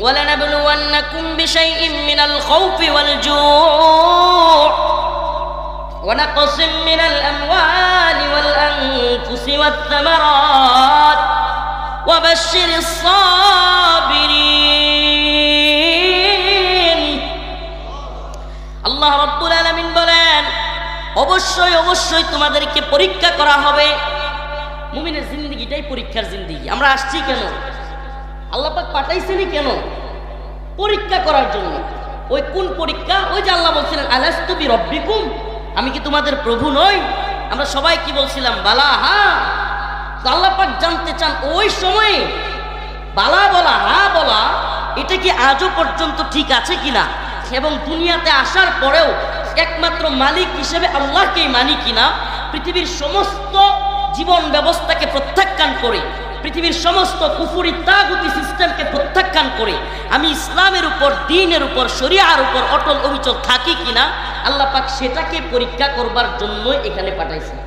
ওয়ালানাবলুওয়ান্নাকুম বিশাইইম মিনাল খাউফি ওয়াল জুউ ওয়া নাকসিম মিনাল আমওয়ালি ওয়াল আনফুসি ওয়াত থামারাত ওয়া বাশশিরিস সাবিরিন। আল্লাহ রাব্বুল আলামিন বলেন, অবশ্যই অবশ্যই তোমাদেরকে পরীক্ষা করা হবে। মুমিনের জিন্দেগিটাই পরীক্ষার জিন্দেগি। আমরা আসছি কেন? আল্লাহ পাক পাঠাইছেনই কেন? পরীক্ষা করার জন্য। ওই কোন পরীক্ষা? ওই যে আল্লাহ বলছিলেন আলাস্তু বিরব্বিকুম, আমি কি তোমাদের প্রভু নই? আমরা সবাই কি বলছিলাম? বালা। হ্যাঁ। তো আল্লাহ পাক জানতে চান ওই সময়ে বালা বলা, হ্যাঁ বলা, এটা কি আজও পর্যন্ত ঠিক আছে কিনা, এবং দুনিয়াতে আসার পরেও একমাত্র মালিক হিসেবে আল্লাহকেই মানি কিনা, পৃথিবীর সমস্ত জীবন ব্যবস্থাকে প্রত্যাখ্যান করে, পৃথিবীর সমস্ত কুফরি তাগুতি সিস্টেমকে প্রত্যাখ্যান করে আমি ইসলামের উপর, দ্বীনের উপর, শরিয়ার উপর অটল অবিচল থাকি কিনা, আল্লাহ পাক সেটাকে পরীক্ষা করবার জন্য এখানে পাঠাইছেন।